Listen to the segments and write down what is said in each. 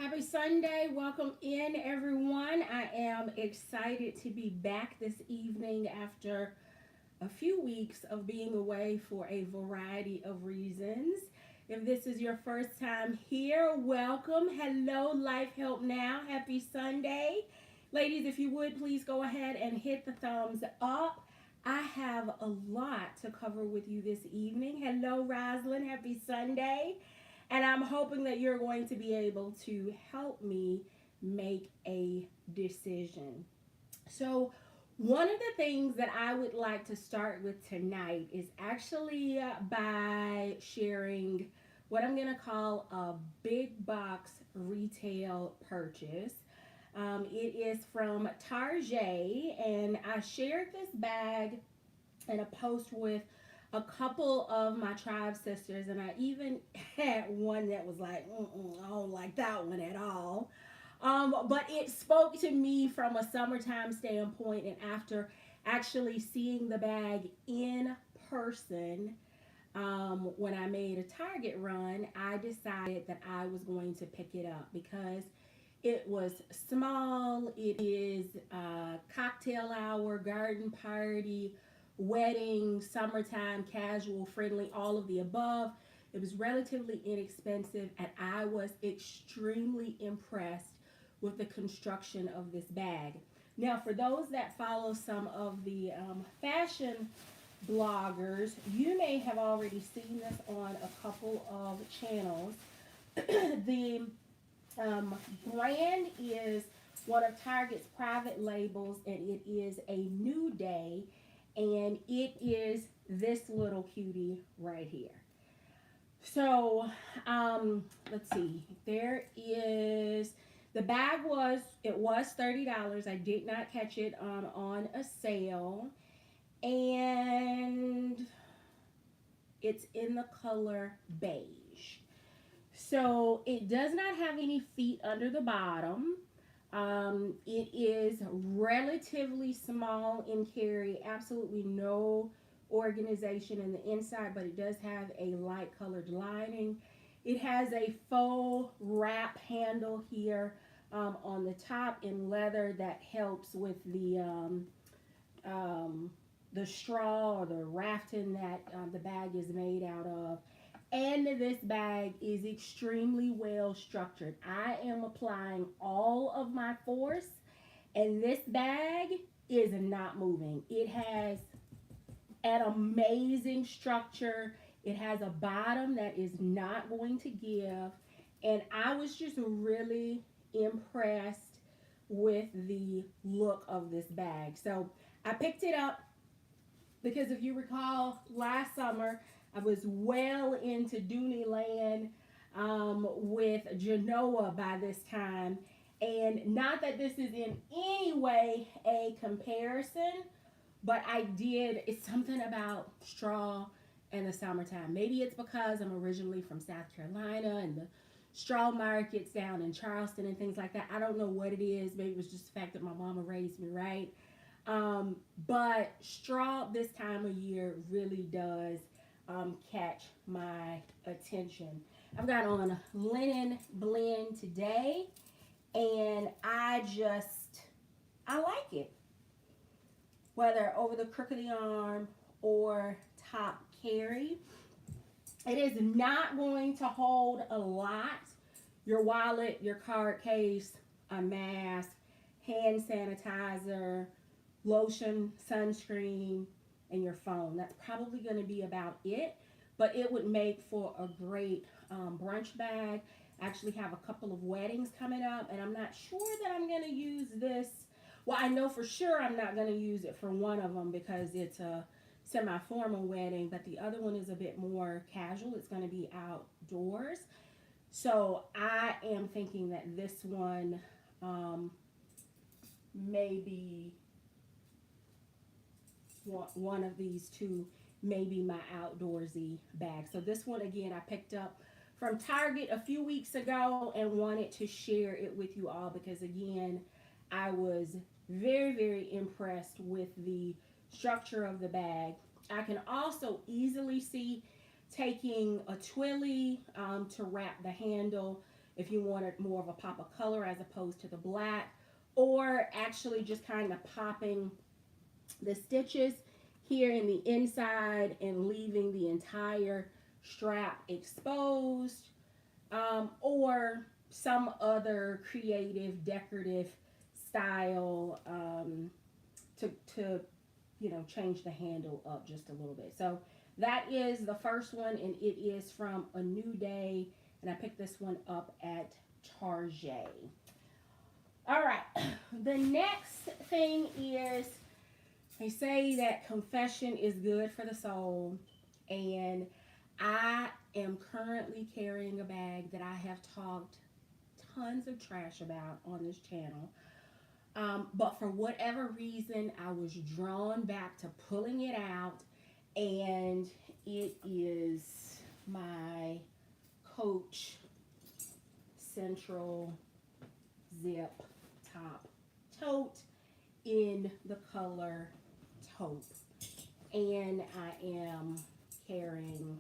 Happy Sunday. Welcome in, everyone. I am excited to be back this evening after a few weeks of being away for a variety of reasons. If this is your first time here, welcome. Hello, Life Help Now. Happy Sunday. Ladies, if you would please go ahead and hit the thumbs up. I have a lot to cover with you this evening. Hello, Roslyn. Happy Sunday. And I'm hoping that you're going to be able to help me make a decision. So, one of the things that I would like to start with tonight is actually by sharing what I'm going to call a big box retail purchase. It is from Target, and I shared this bag in a post with a couple of my tribe sisters, and I even had one that was like, I don't like that one at all. But it spoke to me from a summertime standpoint, and after actually seeing the bag in person, when I made a Target run, I decided that I was going to pick it up because it was small. It is cocktail hour, garden party, wedding, summertime, casual, friendly, all of the above. It was relatively inexpensive, and I was extremely impressed with the construction of this bag. Now, for those that follow some of the fashion bloggers, you may have already seen this on a couple of channels. The brand is one of Target's private labels, and it is a New Day, and it is this little cutie right here. So, let's see. There is the bag was $30. I did not catch it on a sale, and it's in the color beige. So it does not have any feet under the bottom. It is relatively small in carry, absolutely no organization in the inside, but it does have a light colored lining. It has a faux wrap handle here on the top in leather that helps with the straw or the rafting that the bag is made out of. And this bag is extremely well structured. I am applying all of my force, and this bag is not moving. It has an amazing structure. It has a bottom that is not going to give. And I was just really impressed with the look of this bag. So I picked it up because if you recall, last summer, I was well into Dooney land with Genoa by this time. And not that this is in any way a comparison, but it's something about straw in the summertime. Maybe it's because I'm originally from South Carolina and the straw markets down in Charleston and things like that. I don't know what it is. Maybe it was just the fact that my mama raised me right. But straw this time of year really does catch my attention. I've got on a linen blend today, and I like it. Whether over the crook of the arm or top carry. It is not going to hold a lot. Your wallet, your card case, a mask, hand sanitizer, lotion, sunscreen, and your phone. That's probably going to be about it, but it would make for a great brunch bag. I actually have a couple of weddings coming up, and I'm not sure that I'm going to use this. Well, I know for sure I'm not going to use it for one of them because it's a semi-formal wedding, but the other one is a bit more casual. It's going to be outdoors. So I am thinking that this one may be one of these two, maybe my outdoorsy bag. So this one, again, I picked up from Target a few weeks ago and wanted to share it with you all because, again, I was very, very impressed with the structure of the bag. I can also easily see taking a twilly to wrap the handle if you wanted more of a pop of color as opposed to the black, or actually just kind of popping the stitches here in the inside and leaving the entire strap exposed, or some other creative decorative style, to change the handle up just a little bit. So that is the first one, and it is from A New Day, and I picked this one up at Target. All right, the next thing is, they say that confession is good for the soul, and I am currently carrying a bag that I have talked tons of trash about on this channel. But for whatever reason, I was drawn back to pulling it out, and it is my Coach Central Zip Top Tote in the color Tote. And I am carrying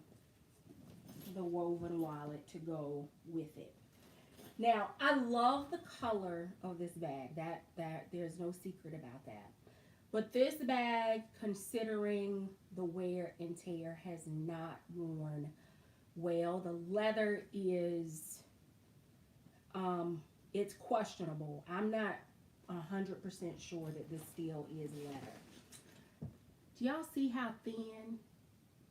the woven wallet to go with it. Now, I love the color of this bag. That there's no secret about that. But this bag, considering the wear and tear, has not worn well. The leather is, it's questionable. I'm not 100% sure that this still is leather. Do y'all see how thin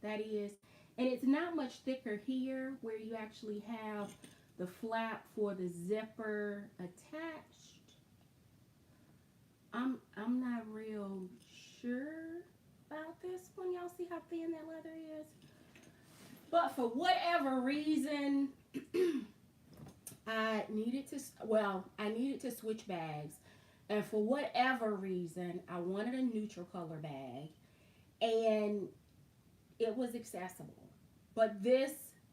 that is? And it's not much thicker here where you actually have the flap for the zipper attached. I'm not real sure about this one. Y'all see how thin that leather is? But for whatever reason, I needed to switch bags. And for whatever reason, I wanted a neutral color bag, and it was accessible. But this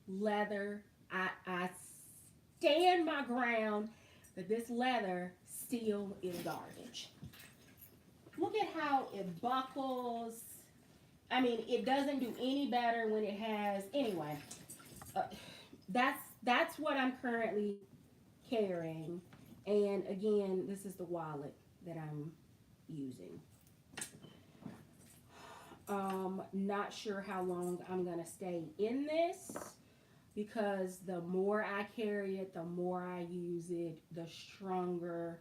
leather, I stand my ground that this leather still is garbage. Look at how it buckles. I mean, it doesn't do any better when it has, anyway. That's what I'm currently carrying. And again, this is the wallet that I'm using. Not sure how long I'm gonna stay in this, because the more I carry it, the more I use it, the stronger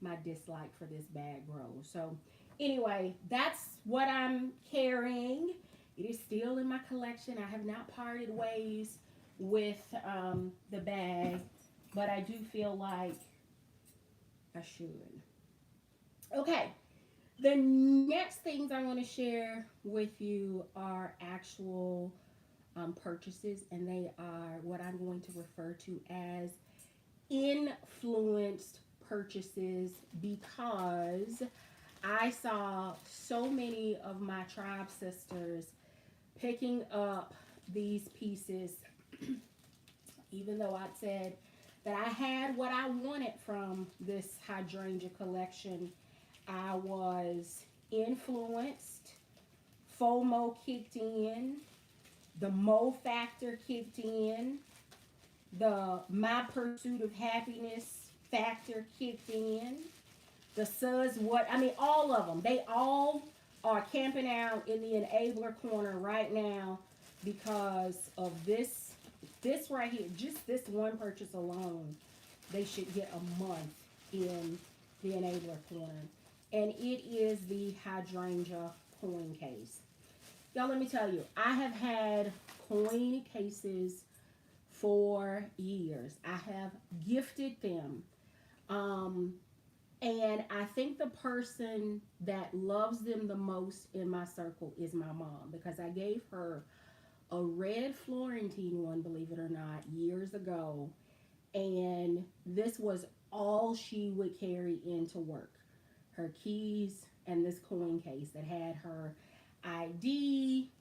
my dislike for this bag grows. So anyway, that's what I'm carrying. It is still in my collection. I have not parted ways with the bag, but I do feel like I should. Okay, the next things I want to share with you are actual purchases, and they are what I'm going to refer to as influenced purchases, because I saw so many of my tribe sisters picking up these pieces, even though I said that I had what I wanted from this hydrangea collection. I was influenced. FOMO kicked in. The Mo factor kicked in. The My Pursuit of Happiness factor kicked in. The Suds, all of them. They all are camping out in the enabler corner right now because of this right here. Just this one purchase alone, they should get a month in the enabler corner. And it is the hydrangea coin case. Y'all, let me tell you, I have had coin cases for years. I have gifted them. And I think the person that loves them the most in my circle is my mom, because I gave her a red Florentine one, believe it or not, years ago. And this was all she would carry into work. Her keys and this coin case that had her ID,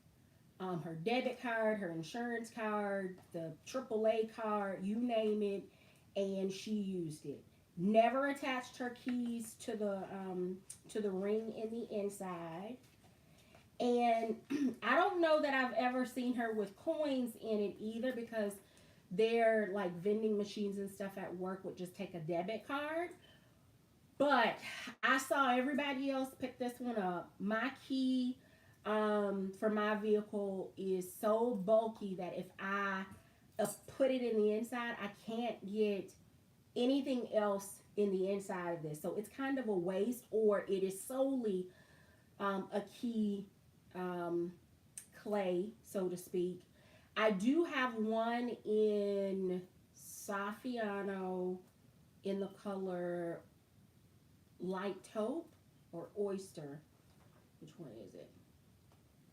her debit card, her insurance card, the AAA card, you name it, and she used it. Never attached her keys to the ring in the inside. And I don't know that I've ever seen her with coins in it either, because Their like vending machines and stuff at work would just take a debit card. But I saw everybody else pick this one up. My key for my vehicle is so bulky that if I put it in the inside, I can't get anything else in the inside of this. So it's kind of a waste, or it is solely a key um, clay, so to speak. I do have one in Saffiano in the color light taupe or oyster. Which one is it?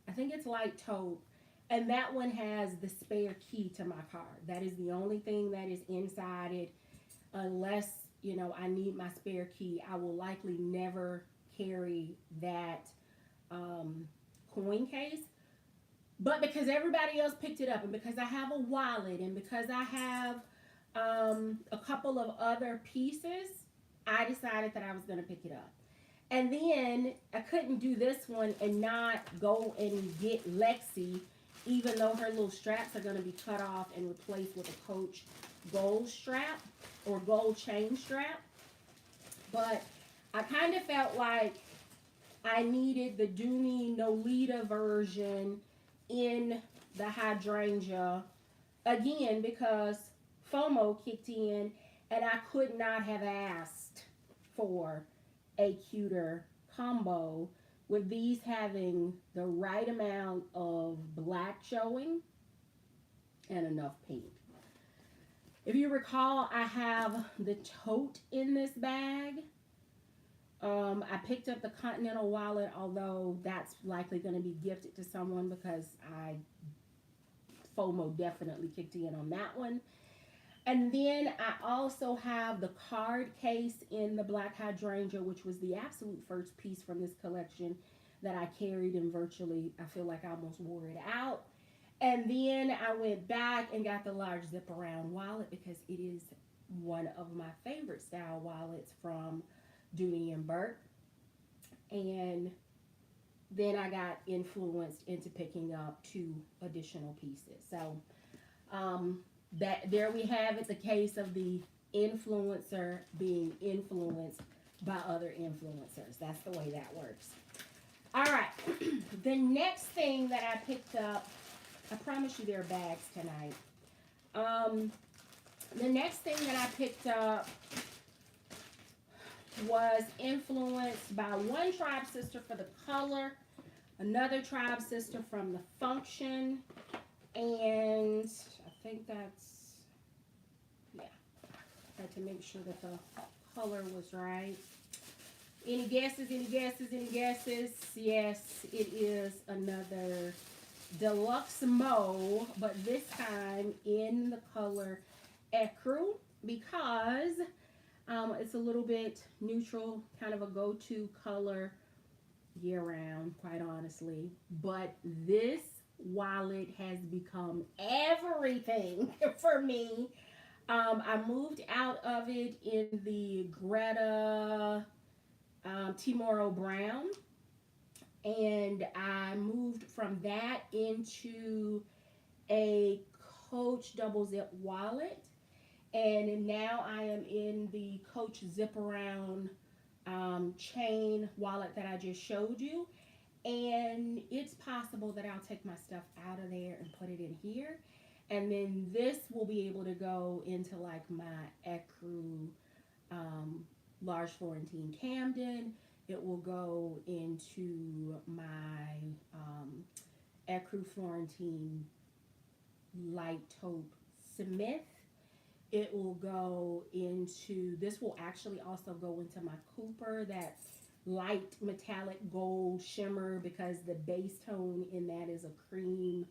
I think it's light taupe. And that one has the spare key to my car. That is the only thing that is inside it. Unless, I need my spare key, I will likely never carry that coin case. But because everybody else picked it up, and because I have a wallet, and because I have a couple of other pieces, I decided that I was going to pick it up. And then I couldn't do this one and not go and get Lexi, even though her little straps are going to be cut off and replaced with a Coach gold strap or gold chain strap. But I kind of felt like I needed the Dooney Nolita version in the hydrangea again because FOMO kicked in and I could not have asked for a cuter combo with these having the right amount of black showing and enough pink. If you recall, I have the tote in this bag. I picked up the Continental wallet, although that's likely going to be gifted to someone because FOMO definitely kicked in on that one. And then I also have the card case in the black hydrangea, which was the absolute first piece from this collection that I carried and virtually, I feel like I almost wore it out. And then I went back and got the large zip around wallet because it is one of my favorite style wallets from Dooney and Bourke. And then I got influenced into picking up 2 additional pieces. So that there we have it, the case of the influencer being influenced by other influencers. That's the way that works. All right. The next thing that I picked up, I promise you there are bags tonight. The next thing that I picked up was influenced by one tribe sister for the color, another tribe sister from the function, and I think that's, yeah, had to make sure that the color was right. Any guesses, any guesses, any guesses? Yes, it is another Deluxe Mo, but this time in the color Ecru because it's a little bit neutral, kind of a go-to color year-round, quite honestly. But this wallet has become everything for me. I moved out of it in the Greta Timoro Brown, and I moved from that into a Coach double zip wallet. And now I am in the Coach zip around chain wallet that I just showed you. And it's possible that I'll take my stuff out of there and put it in here. And then this will be able to go into like my Ecru large Florentine Camden. It will go into my Ecru Florentine light taupe Smith. It will go into, this will actually also go into my Cooper, that light metallic gold shimmer, because the base tone in that is a cream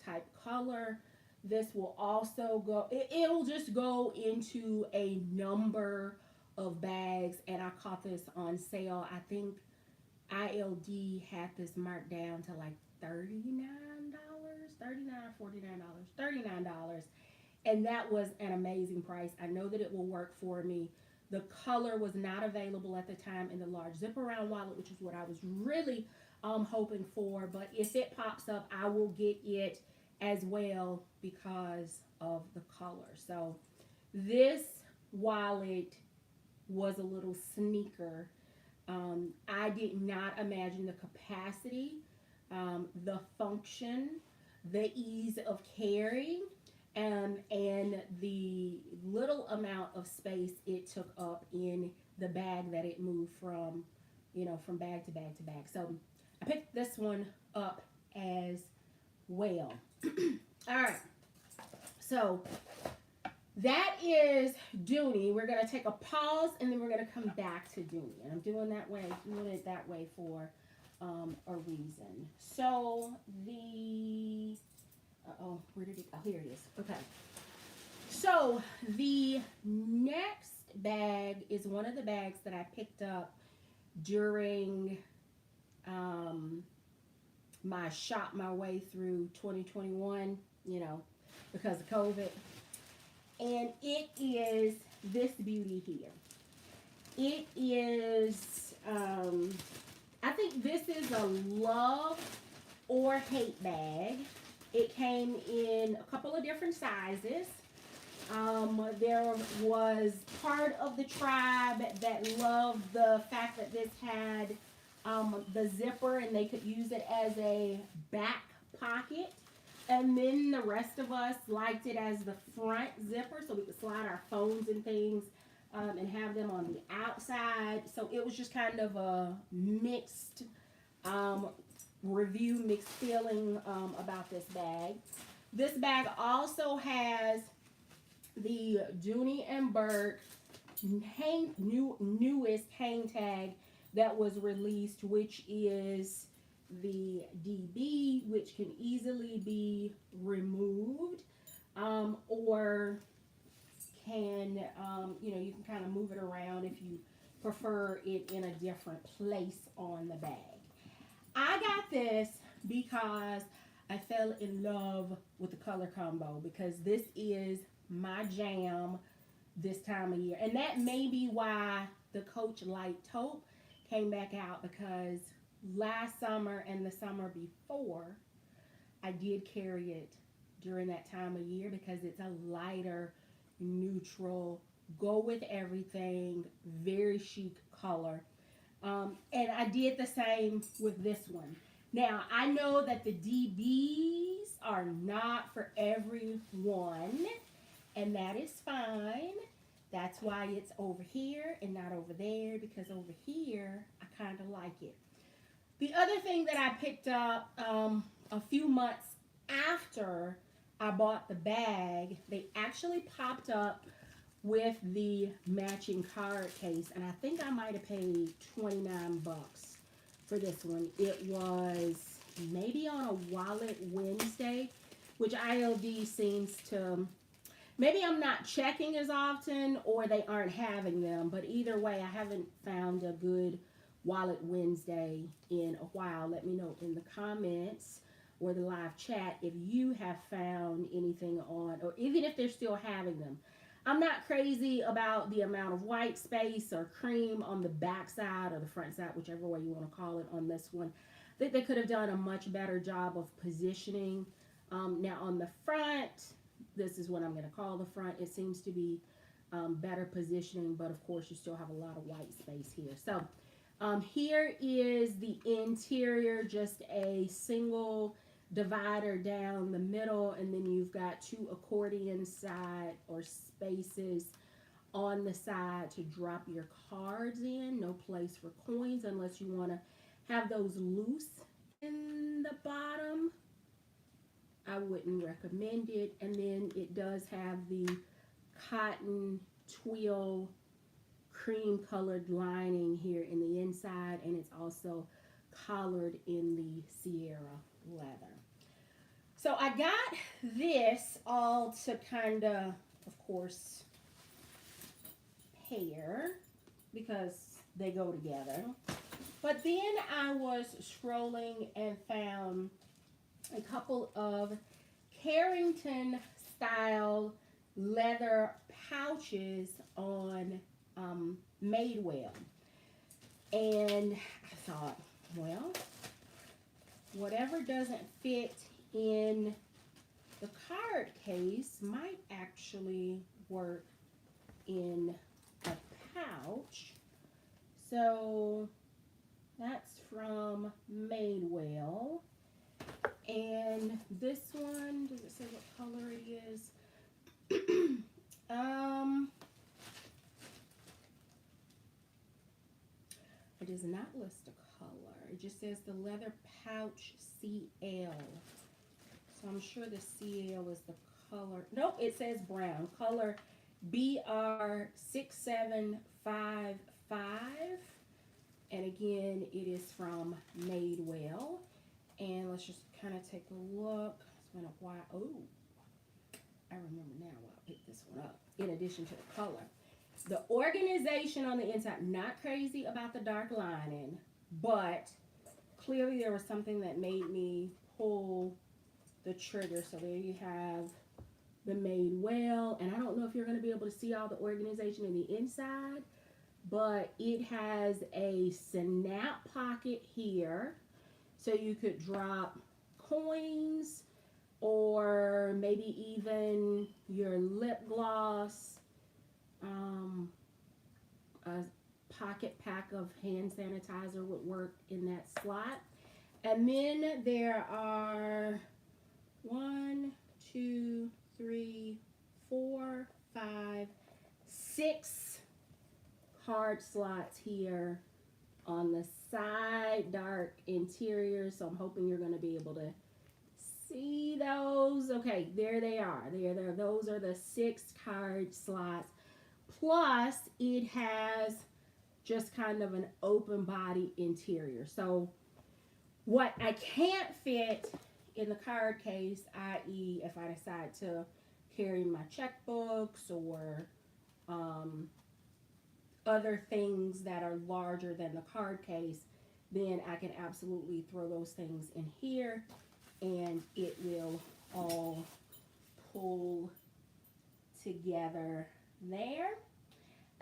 type color. This will also go, it'll just go into a number of bags, and I caught this on sale. I think ILD had this marked down to like $39, $39, and that was an amazing price. I know that it will work for me. The color was not available at the time in the large zip around wallet, which is what I was really hoping for, but if it pops up, I will get it as well because of the color. So this wallet was a little sneaker. I did not imagine the capacity, the function, the ease of carrying, and the little amount of space it took up in the bag that it moved from, from bag to bag to bag. So I picked this one up as well. All right. So that is Dooney. We're going to take a pause and then we're going to come back to Dooney. And I'm doing it that way for a reason. So where did it go? Here it is. Okay. So the next bag is one of the bags that I picked up during my shop my way through 2021, because of COVID. And it is this beauty here. It is, I think this is a love or hate bag. It came in a couple of different sizes. There was part of the tribe that loved the fact that this had the zipper and they could use it as a back pocket. And then the rest of us liked it as the front zipper so we could slide our phones and things and have them on the outside. So it was just kind of a mixed review, mixed feeling about this bag. This bag also has the Dooney and Bourke newest hang tag that was released, which is the DB, which can easily be removed, or can, you can kind of move it around if you prefer it in a different place on the bag. I got this because I fell in love with the color combo, because this is my jam this time of year. And that may be why the Coach Light Tote came back out, because last summer and the summer before, I did carry it during that time of year because it's a lighter, neutral, go with everything, very chic color. And I did the same with this one. Now, I know that the DBs are not for everyone, and that is fine. That's why it's over here and not over there, because over here, I kind of like it. The other thing that I picked up a few months after I bought the bag, they actually popped up with the matching card case, and I think I might have paid 29 bucks for this one. It was maybe on a Wallet Wednesday, which ILD seems to, maybe I'm not checking as often or they aren't having them, but either way, I haven't found a good Wallet Wednesday in a while. Let me know in the comments or the live chat if you have found anything on, or even if they're still having them. I'm not crazy about the amount of white space or cream on the back side or the front side, whichever way you want to call it on this one. I think they could have done a much better job of positioning. Now on the front, this is what I'm going to call the front. It seems to be better positioning, but of course you still have a lot of white space here. So here is the interior, just a single divider down the middle, and then you've got two accordion side or spaces on the side to drop your cards in. No place for coins unless you want to have those loose in the bottom. I wouldn't recommend it. And then it does have the cotton twill cream colored lining here in the inside, and it's also collared in the Sierra leather. So I got this all to kind of course, pair because they go together. But then I was scrolling and found a couple of Carrington style leather pouches on Madewell. And I thought, well, whatever doesn't fit in the card case might actually work in a pouch. So that's from Madewell. And this one, does it say what color it is? It does not list a color. It just says the leather pouch CL. So I'm sure the CL is the color. Nope, it says brown. Color BR6755. And again, it is from Madewell. And let's just kind of take a look. It's been a while. Oh, I remember now why I picked this one up. In addition to the color. The organization on the inside, not crazy about the dark lining, but clearly there was something that made me pull the trigger. So there you have the Madewell. And I don't know if you're going to be able to see all the organization in the inside, but it has a snap pocket here. So you could drop coins or maybe even your lip gloss, a pocket pack of hand sanitizer would work in that slot. And then there are 1, 2, 3, 4, 5, 6 card slots here on the side, dark interior. So I'm hoping you're going to be able to see those. Okay, there they are. There. Those are the 6 card slots. Plus, it has just kind of an open body interior. So what I can't fit in the card case, i.e. if I decide to carry my checkbooks or other things that are larger than the card case, then I can absolutely throw those things in here and it will all pull together there.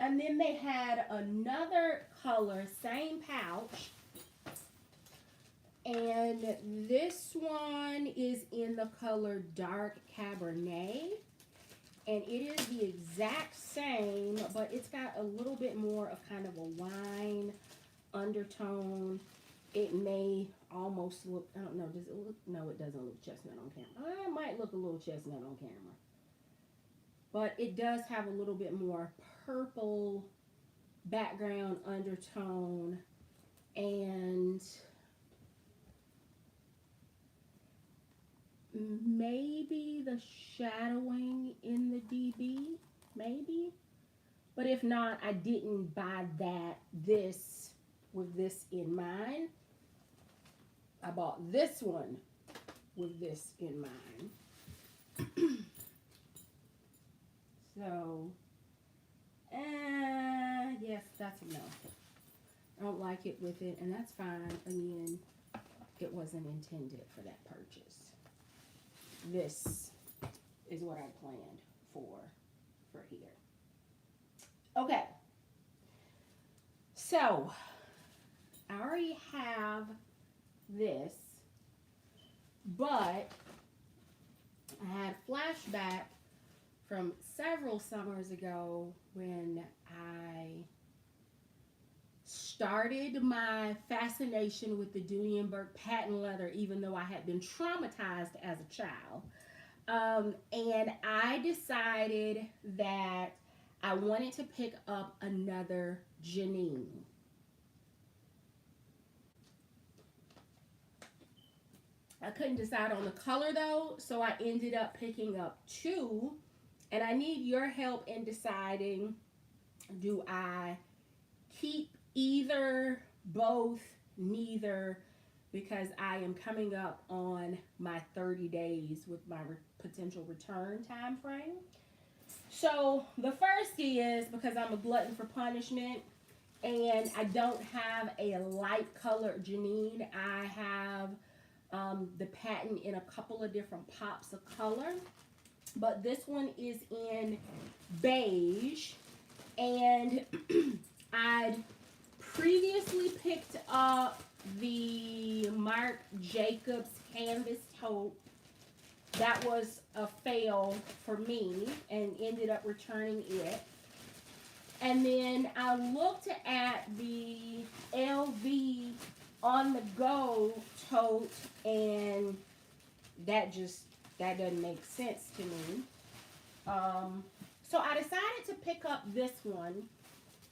And then they had another color, same pouch. And this one is in the color dark Cabernet. And it is the exact same, but it's got a little bit more of kind of a wine undertone. It may almost look, I don't know, does it look? No, it doesn't look chestnut on camera. It might look a little chestnut on camera. But it does have a little bit more purple background undertone. And maybe the shadowing in the DB, maybe. But if not, I didn't buy this with this in mind. I bought this one with this in mind. So, yes, that's a no. I don't like it with it, and that's fine. Again, it wasn't intended for that purchase. This is what I planned for here. Okay. So, I already have this, but I had a flashback from several summers ago when I started my fascination with the Dooney and Bourke patent leather, even though I had been traumatized as a child. And I decided that I wanted to pick up another Janine. I couldn't decide on the color though, so I ended up picking up 2. And I need your help in deciding, do I keep either, both, neither, because I am coming up on my 30 days with my potential return time frame. So the first is because I'm a glutton for punishment and I don't have a light colored Janine. I have the patent in a couple of different pops of color. But this one is in beige, and I'd previously picked up the Marc Jacobs canvas tote that was a fail for me and ended up returning it. And then I looked at the LV on the go tote, and that doesn't make sense to me. So I decided to pick up this one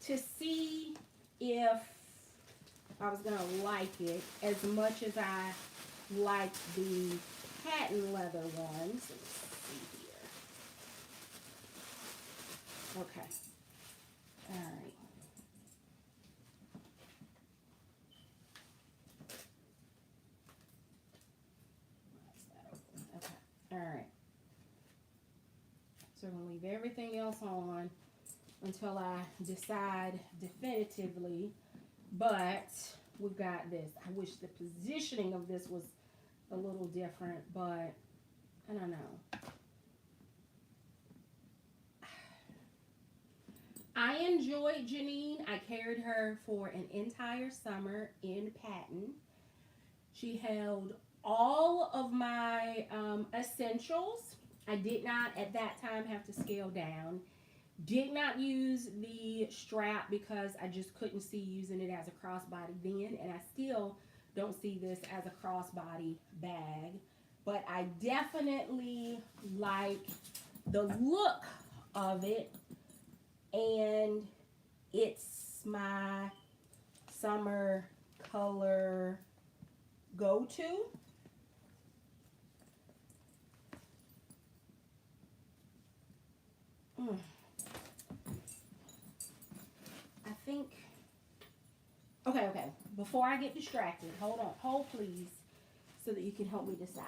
to see if I was going to like it as much as I like the patent leather ones. Let's see here. Okay. All right. Okay. All right. So I'm going to leave everything else on until I decide definitively. But we've got this. I wish the positioning of this was a little different, but I don't know. I enjoyed Janine. I carried her for an entire summer in patent. She held all of my essentials. I did not at that time have to scale down. Did not use the strap because I just couldn't see using it as a crossbody then, and I still don't see this as a crossbody bag. But I definitely like the look of it, and it's my summer color go-to. I think, okay, before I get distracted, hold please, so that you can help me decide.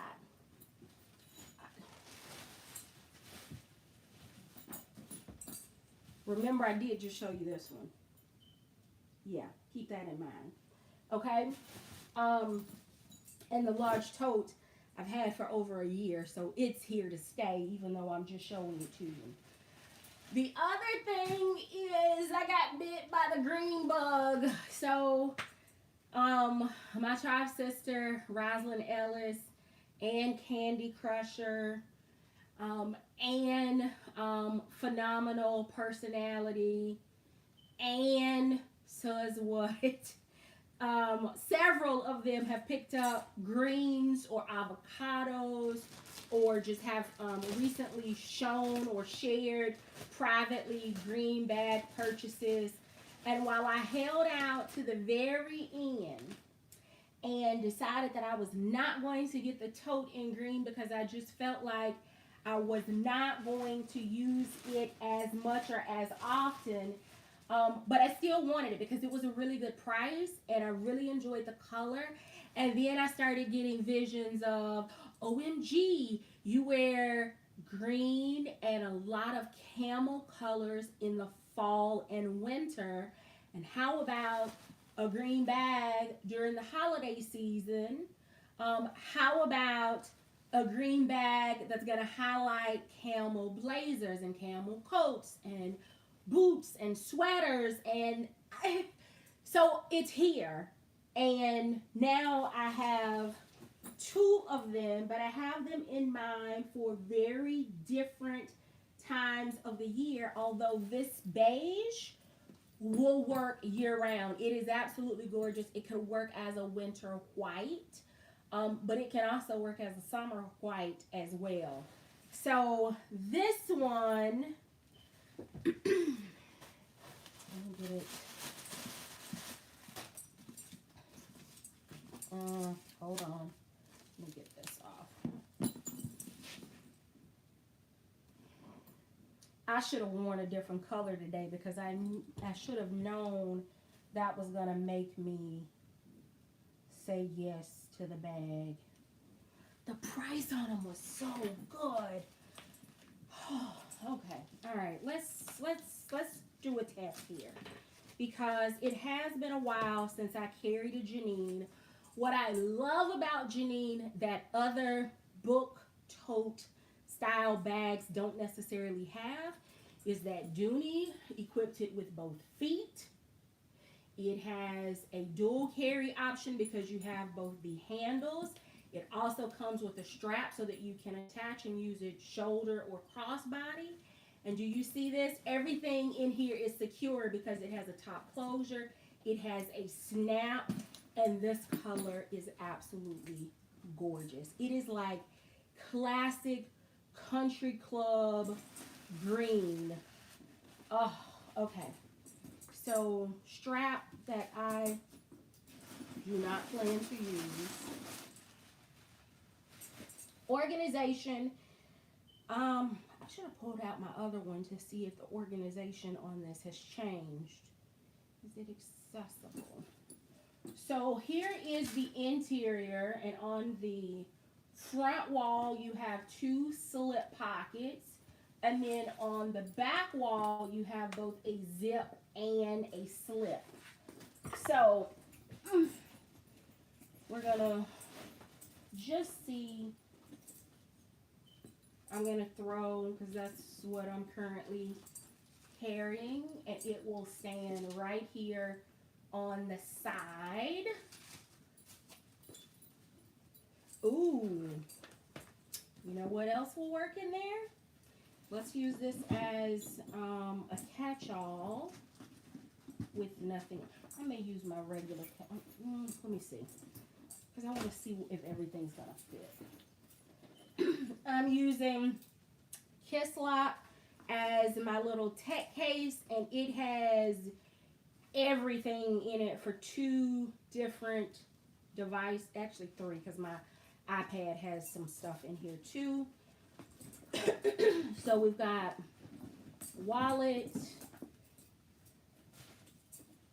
Remember, I did just show you this one. Yeah, keep that in mind. Okay? And the large tote I've had for over a year, so it's here to stay, even though I'm just showing it to you. The other thing is I got bit by the green bug. So, my tribe sister, Rosalind Ellis, and Candy Crusher, and phenomenal personality, and Suz What, several of them have picked up greens or avocados, or just have recently shown or shared privately green bag purchases. And while I held out to the very end and decided that I was not going to get the tote in green because I just felt like I was not going to use it as much or as often, but I still wanted it because it was a really good price and I really enjoyed the color. And then I started getting visions of, OMG, you wear green and a lot of camel colors in the fall and winter. And how about a green bag during the holiday season? How about a green bag that's going to highlight camel blazers and camel coats and boots and sweaters? And so it's here. And now I have two of them, but I have them in mind for very different times of the year, although this beige will work year-round. It is absolutely gorgeous. It could work as a winter white, but it can also work as a summer white as well. So this one, let me get it. Hold on. Let me get this off. I should have worn a different color today because I should have known that was going to make me say yes to the bag. The price on them was so good. Okay. All right. Let's do a test here because it has been a while since I carried a Janine. What I love about Janine that other book tote style bags don't necessarily have is that Dooney equipped it with both feet. It has a dual carry option because you have both the handles It also comes with a strap so that you can attach and use it shoulder or crossbody. And do you see this? Everything in here is secure because it has a top closure. It has a snap, and this color is absolutely gorgeous. It is like classic country club green. Oh, okay. So strap that I do not plan to use. Organization. I should have pulled out my other one to see if the organization on this has changed. Is it accessible? So here is the interior, and on the front wall you have 2 slip pockets, and then on the back wall you have both a zip and a slip. So we're gonna just see. I'm going to throw, because that's what I'm currently carrying, and it will stand right here on the side. Ooh, you know what else will work in there? Let's use this as a catch-all with nothing. I may use my regular, let me see, because I want to see if everything's going to fit. I'm using Kisslop as my little tech case, and it has everything in it for 2 different devices, actually 3, because my iPad has some stuff in here too. So we've got wallet,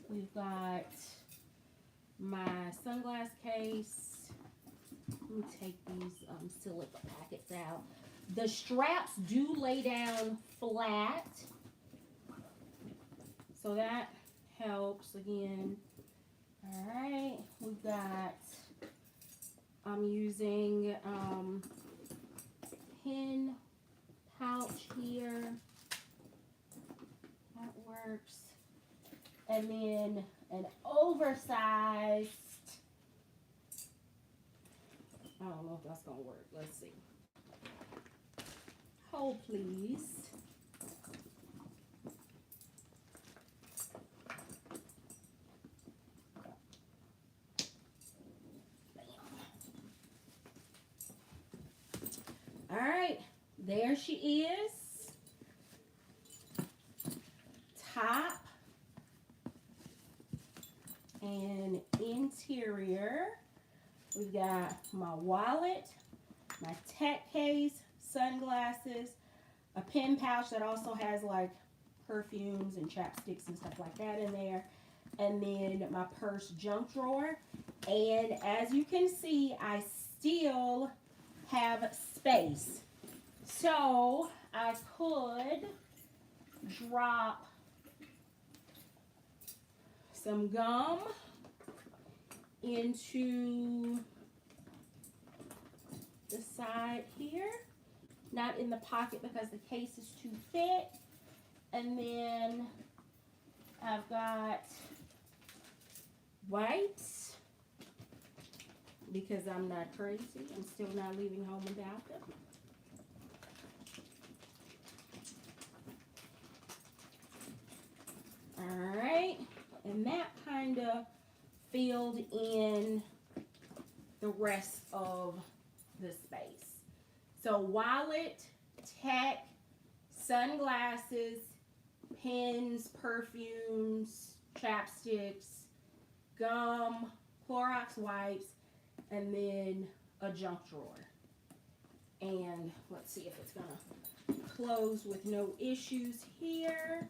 we've got my sunglass case. Let me take these silica packets out. The straps do lay down flat, so that helps again. All right, we've got, I'm using pin pouch here. That works. And then an oversized, I don't know if that's going to work. Let's see. Hold, please. All right. There she is. Top and interior. We've got my wallet, my tech case, sunglasses, a pen pouch that also has like perfumes and chapsticks and stuff like that in there, and then my purse junk drawer. And as you can see, I still have space. So I could drop some gum into the side here, not in the pocket because the case is too thick. And then I've got wipes because I'm not crazy. I'm still not leaving home without them. All right, and that kind of filled in the rest of the space. So wallet, tech, sunglasses, pens, perfumes, chapsticks, gum, Clorox wipes, and then a junk drawer. And let's see if it's gonna close with no issues here.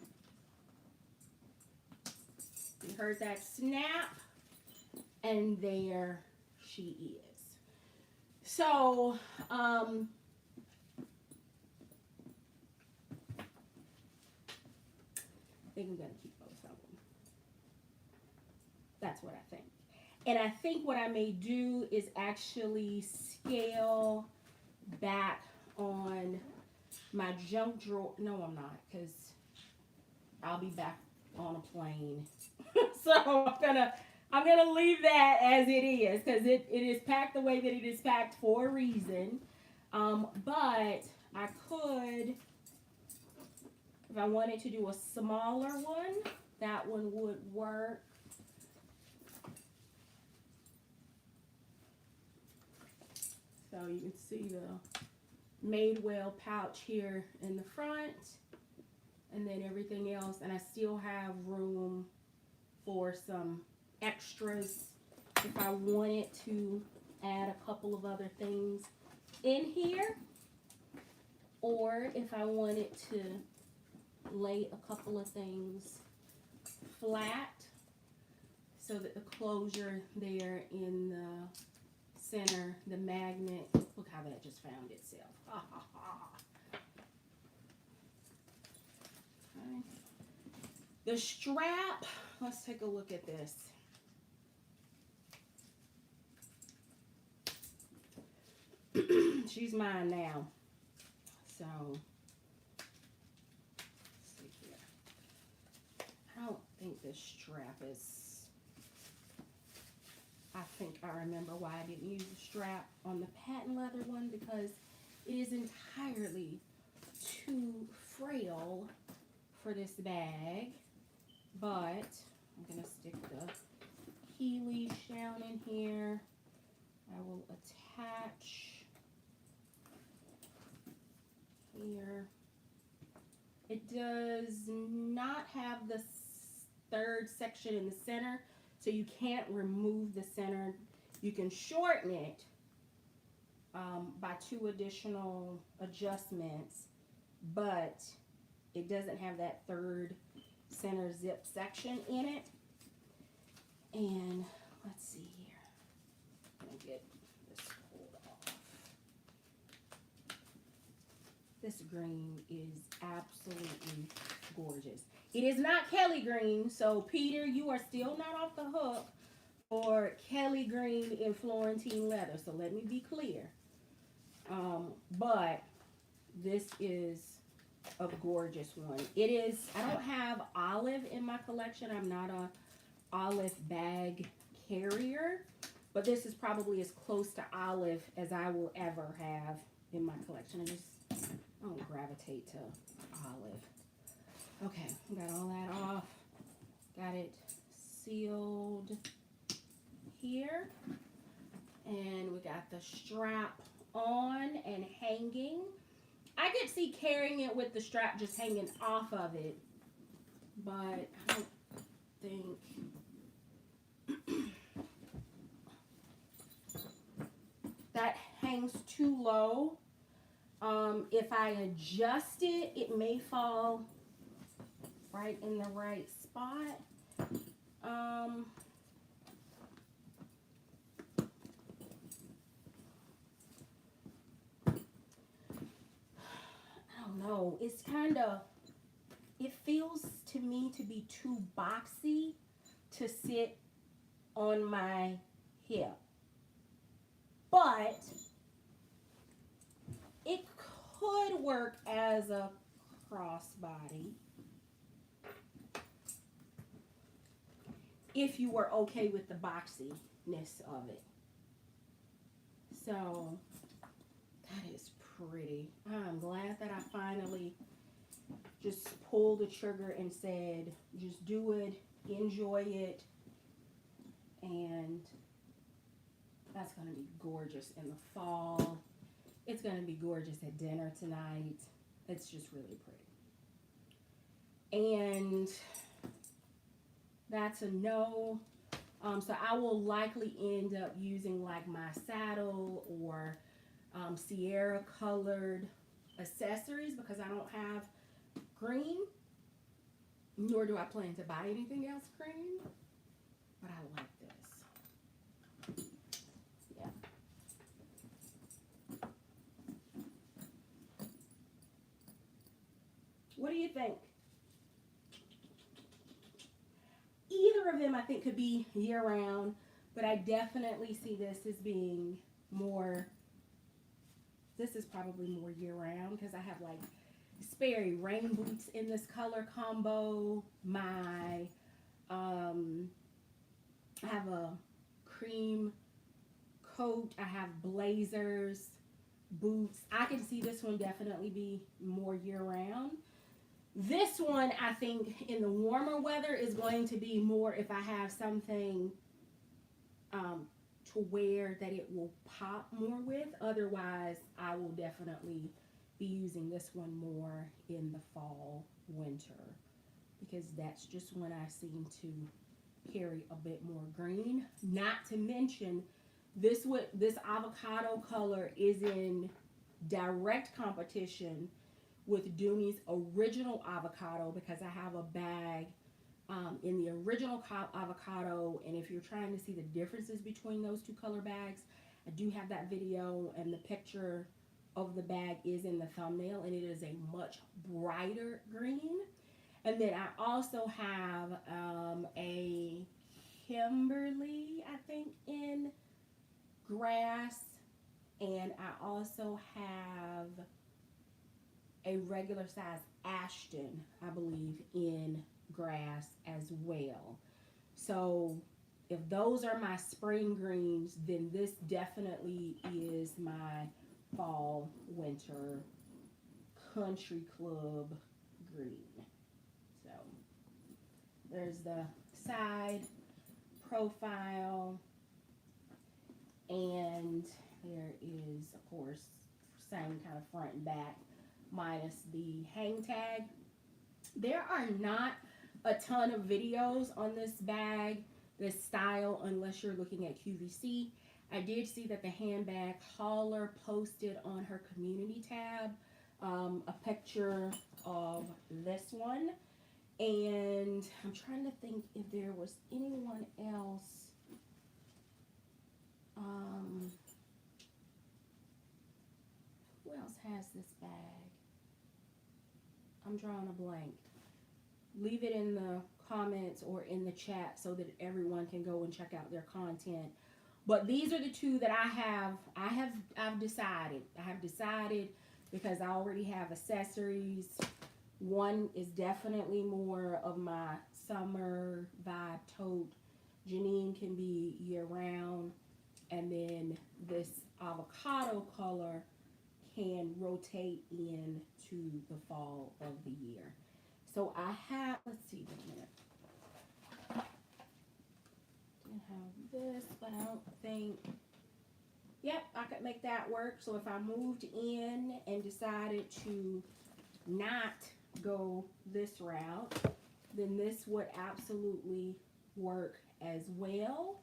You heard that snap, and there she is. So, I think I'm gonna keep both of them. That's what I think. And I think what I may do is actually scale back on my junk drawer. No, I'm not, because I'll be back on a plane. So I'm going to leave that as it is because it is packed the way that it is packed for a reason. But I could, if I wanted to do a smaller one, that one would work. So you can see the Madewell pouch here in the front, and then everything else. And I still have room for some extras if I wanted to add a couple of other things in here, or if I wanted to lay a couple of things flat so that the closure there in the center, the magnet, look how that just found itself. Ha ha ha. Okay. The strap, let's take a look at this. She's mine now. So, let's see here. I don't think this strap is, I think I remember why I didn't use the strap on the patent leather one, because it is entirely too frail for this bag. But I'm going to stick the key leash down in here. I will attach here. It does not have the third section in the center, so you can't remove the center. You can shorten it by 2 additional adjustments, but it doesn't have that third center zip section in it. And let's see here. I'm gonna get this pulled off. This green is absolutely gorgeous. It is not Kelly green, so Peter, you are still not off the hook for Kelly green in Florentine leather. So let me be clear. But this is a gorgeous one. It is, I don't have olive in my collection. I'm not a olive bag carrier, but this is probably as close to olive as I will ever have in my collection. I don't gravitate to olive. Okay, got all that off. Got it sealed here. And we got the strap on and hanging. I could see carrying it with the strap just hanging off of it, but I don't think that hangs too low. If I adjust it, it may fall right in the right spot. I don't know. It's kind of, it feels to me to be too boxy to sit on my hip. But it could work as a crossbody if you were okay with the boxiness of it. So that is pretty. I'm glad that I finally just pulled the trigger and said, just do it, enjoy it, and that's going to be gorgeous in the fall. It's going to be gorgeous at dinner tonight. It's just really pretty. And that's a no. So I will likely end up using like my saddle or Sierra colored accessories because I don't have green, nor do I plan to buy anything else green, but I like this. Yeah. What do you think? Either of them I think could be year round, but I definitely see this as being more, this is probably more year round because I have like Sperry rain boots in this color combo, my I have a cream coat. I have blazers, boots. I can see this one definitely be more year round. This one, I think, in the warmer weather is going to be more if I have something um, to wear that it will pop more with. Otherwise, I will definitely be using this one more in the fall, winter, because that's just when I seem to carry a bit more green. Not to mention, this avocado color is in direct competition with Dooney's original avocado because I have a bag in the original avocado, and if you're trying to see the differences between those two color bags, I do have that video, and the picture of the bag is in the thumbnail, and it is a much brighter green. And then I also have a Kimberly, I think, in grass, and I also have a regular size Ashton, I believe, in grass as well. So if those are my spring greens, then this definitely is my fall, winter, country club green. So there's the side profile, and there is, of course, same kind of front and back, minus the hang tag. There are not a ton of videos on this bag, this style, unless you're looking at QVC. I did see that the handbag hauler posted on her community tab a picture of this one. And I'm trying to think if there was anyone else. Who else has this bag? I'm drawing a blank. Leave it in the comments or in the chat so that everyone can go and check out their content. But these are the two that I've decided. I have decided because I already have accessories. One is definitely more of my summer vibe tote. Janine can be year round. And then this avocado color can rotate into the fall of the year. So I have, let's see, wait a minute. I have this, but I don't think, yep, I could make that work. So if I moved in and decided to not go this route, then this would absolutely work as well.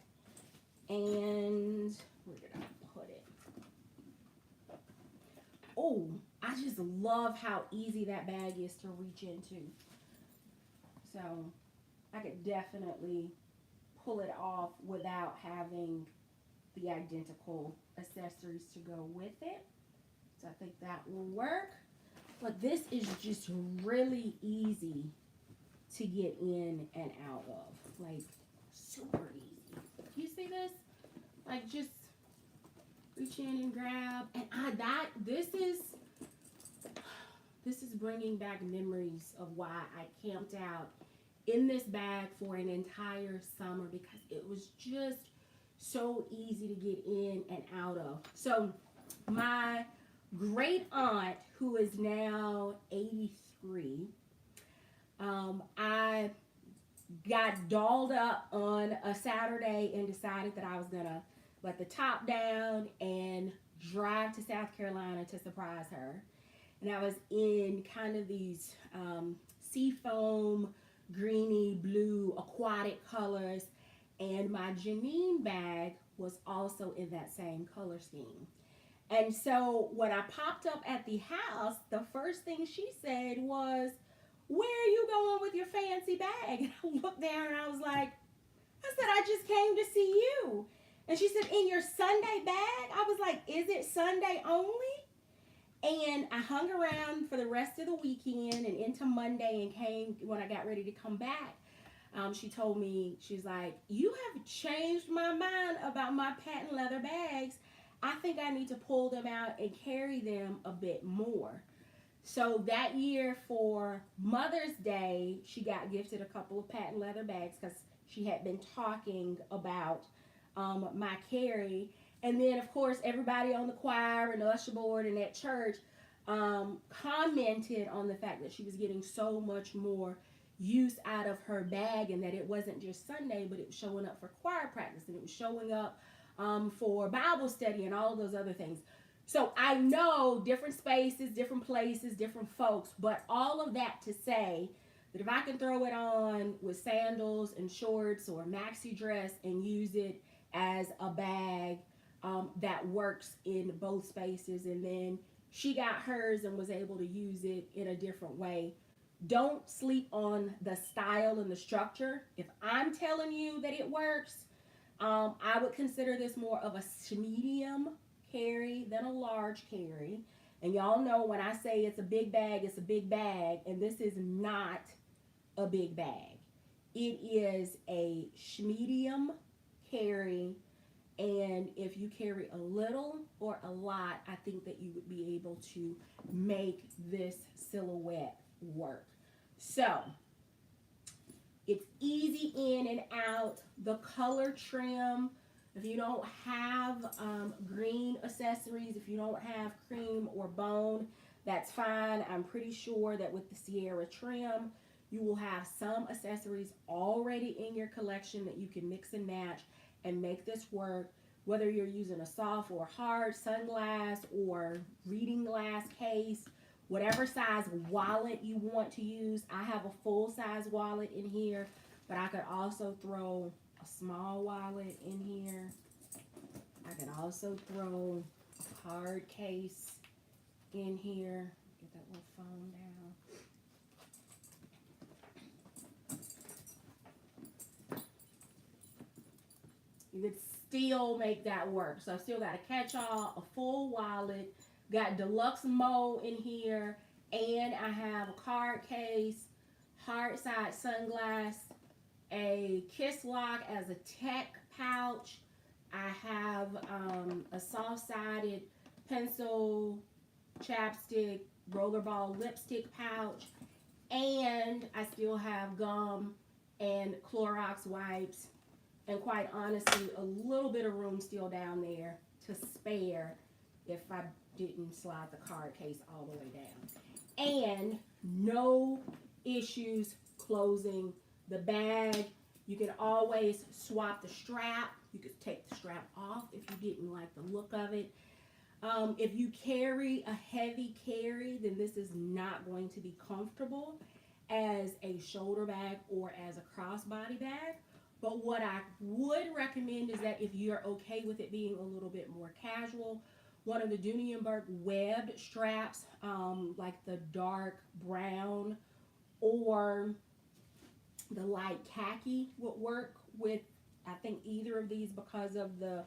And where did I put it? Oh, I just love how easy that bag is to reach into. So I could definitely pull it off without having the identical accessories to go with it. So I think that will work. But this is just really easy to get in and out of. Like, super easy. You see this? Like, just reach in and grab. And this is bringing back memories of why I camped out in this bag for an entire summer, because it was just so easy to get in and out of. So my great aunt, who is now 83, I got dolled up on a Saturday and decided that I was gonna let the top down and drive to South Carolina to surprise her. And I was in kind of these seafoam, greeny, blue, aquatic colors. And my Janine bag was also in that same color scheme. And so when I popped up at the house, the first thing she said was, "Where are you going with your fancy bag?" And I looked down and I was like, I said, "I just came to see you." And she said, "In your Sunday bag?" I was like, "Is it Sunday only?" And I hung around for the rest of the weekend and into Monday, and came when I got ready to come back. She told me, she's like, "You have changed my mind about my patent leather bags. I think I need to pull them out and carry them a bit more." So that year for Mother's Day, she got gifted a couple of patent leather bags because she had been talking about my carry. And then, of course, everybody on the choir and the usher board and at church commented on the fact that she was getting so much more use out of her bag, and that it wasn't just Sunday, but it was showing up for choir practice, and it was showing up for Bible study and all of those other things. So I know different spaces, different places, different folks, but all of that to say that if I can throw it on with sandals and shorts or a maxi dress and use it as a bag, that works in both spaces. And then she got hers and was able to use it in a different way. Don't sleep on the style and the structure. If I'm telling you that it works, I would consider this more of a medium carry than a large carry. And y'all know when I say it's a big bag, it's a big bag. And this is not a big bag. It is a medium carry. And if you carry a little or a lot, I think that you would be able to make this silhouette work. So it's easy in and out. The color trim, if you don't have green accessories, if you don't have cream or bone, that's fine. I'm pretty sure that with the Sierra trim, you will have some accessories already in your collection that you can mix and match and make this work, whether you're using a soft or hard sunglass or reading glass case, whatever size wallet you want to use. I have a full size wallet in here, but I could also throw a small wallet in here. I could also throw a hard case in here. Get that little phone down. You could still make that work. So I've still got a catch-all, a full wallet, got deluxe mo in here, and I have a card case, hard side sunglass, a kiss lock as a tech pouch. I have a soft-sided pencil, chapstick, rollerball lipstick pouch, and I still have gum and Clorox wipes. And quite honestly, a little bit of room still down there to spare if I didn't slide the card case all the way down. And no issues closing the bag. You can always swap the strap. You could take the strap off if you didn't like the look of it. If you carry a heavy carry, then this is not going to be comfortable as a shoulder bag or as a crossbody bag. But what I would recommend is that if you're okay with it being a little bit more casual, one of the Dooney and Bourke webbed straps, like the dark brown or the light khaki would work with, I think, either of these because of the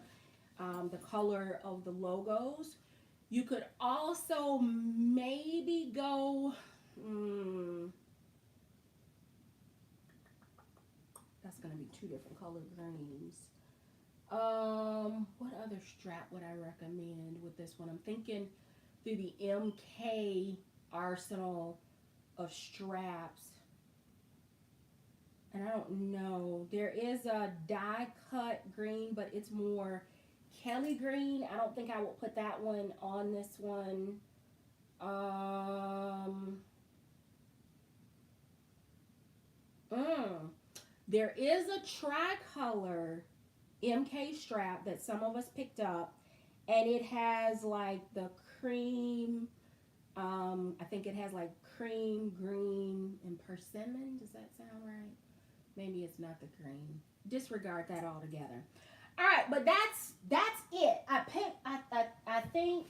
color of the logos. You could also maybe go... that's going to be two different color greens. What other strap would I recommend with this one? I'm thinking through the MK arsenal of straps. And I don't know. There is a die cut green, but it's more Kelly green. I don't think I will put that one on this one. There is a tricolor MK strap that some of us picked up, and it has like the cream, I think it has like cream, green, and persimmon. Does that sound right? Maybe it's not the green. Disregard that altogether. All right, but that's it. I think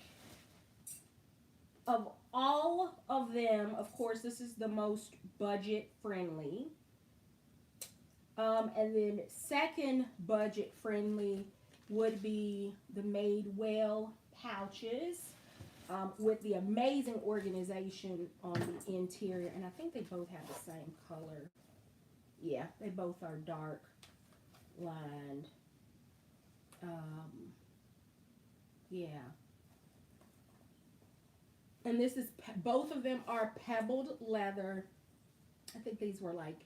of all of them, of course, this is the most budget friendly. And then second budget friendly would be the Madewell pouches with the amazing organization on the interior. And I think they both have the same color. Yeah, they both are dark lined. Yeah. And this is, both of them are pebbled leather. I think these were like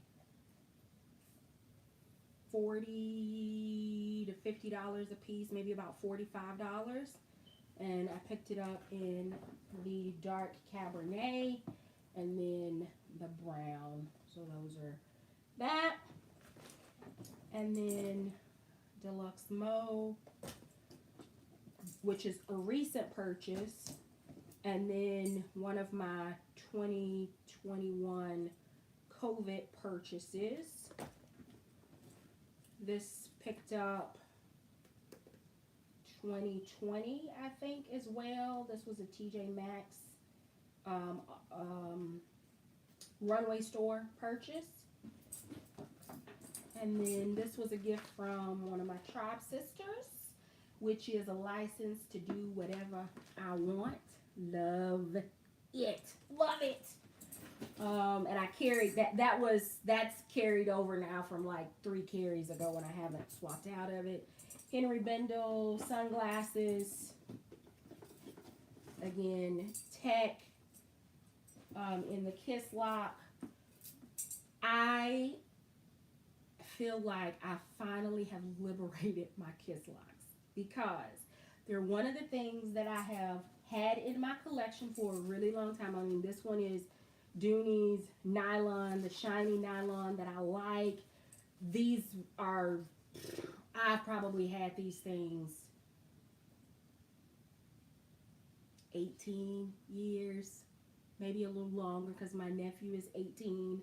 $40 to $50 a piece, maybe about $45. And I picked it up in the dark Cabernet and then the brown. So those are that. And then Deluxe Mo, which is a recent purchase. And then one of my 2021 COVID purchases. This picked up 2020, I think, as well. This was a TJ Maxx runway store purchase. And then this was a gift from one of my tribe sisters, which is a license to do whatever I want. Love it. Love it. And I carried that's carried over now from like 3 carries ago when I haven't swapped out of it. Henry Bendel sunglasses. Again, Tech in the Kiss Lock. I feel like I finally have liberated my Kiss Locks because they're one of the things that I have had in my collection for a really long time. I mean, this one is Dooney's nylon, the shiny nylon that I like. These are, I've probably had these things 18 years, maybe a little longer because my nephew is 18.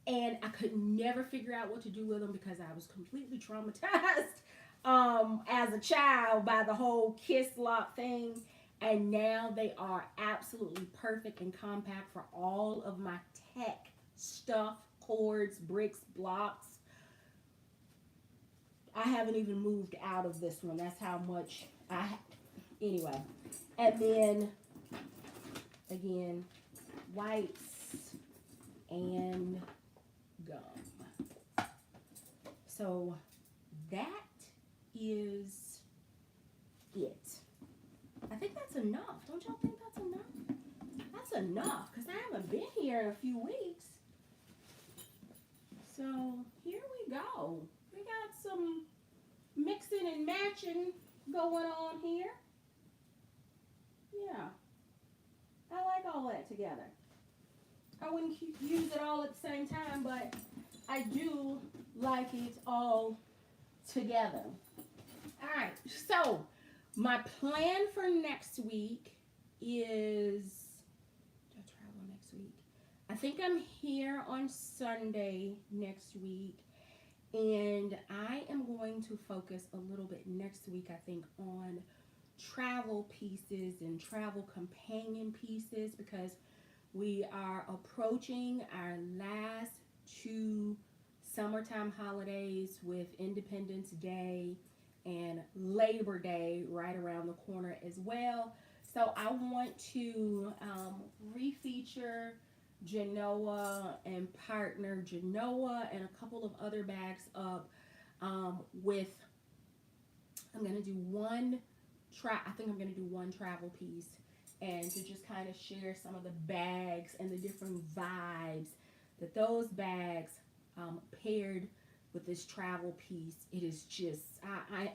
And I could never figure out what to do with them because I was completely traumatized as a child by the whole Kiss Lock thing. And now they are absolutely perfect and compact for all of my tech stuff, cords, bricks, blocks. I haven't even moved out of this one. That's how much anyway. And then, again, wipes and gum. So that is it. I think that's enough. Don't y'all think that's enough? That's enough because I haven't been here in a few weeks. So here we go. We got some mixing and matching going on here. Yeah. I like all that together. I wouldn't use it all at the same time, but I do like it all together. All right. So my plan for next week is, do I travel next week? I think I'm here on Sunday next week, and I am going to focus a little bit next week, I think, on travel pieces and travel companion pieces because we are approaching our last 2 summertime holidays with Independence Day and Labor Day right around the corner as well. So I want to refeature Genoa and partner Genoa and a couple of other bags up with, I'm going to do one travel piece and to just kind of share some of the bags and the different vibes that those bags paired with this travel piece. It is just,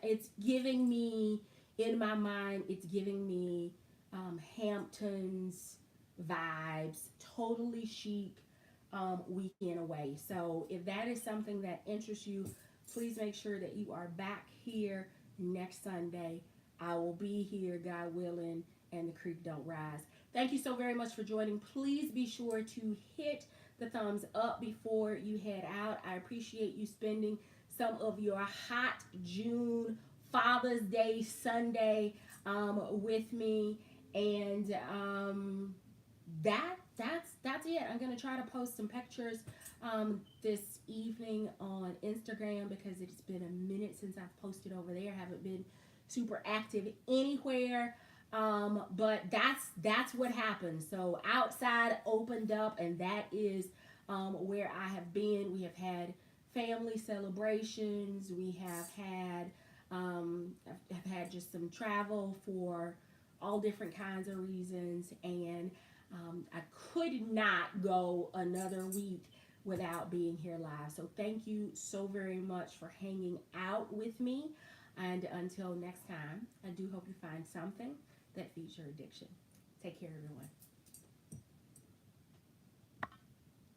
it's giving me, in my mind, it's giving me Hamptons vibes, totally chic weekend away. So if that is something that interests you, please make sure that you are back here next Sunday. I will be here, God willing, and the creek don't rise. Thank you so very much for joining. Please be sure to hit the thumbs up before you head out. I appreciate you spending some of your hot June Father's Day Sunday with me. And that's it. I'm gonna try to post some pictures this evening on Instagram because it's been a minute since I've posted over there. I haven't been super active anywhere. But that's what happened. So outside opened up, and that is where I have been. We have had family celebrations. We have had I've had just some travel for all different kinds of reasons, and I could not go another week without being here live. So thank you so very much for hanging out with me. And until next time, I do hope you find something that feeds your addiction. Take care, everyone.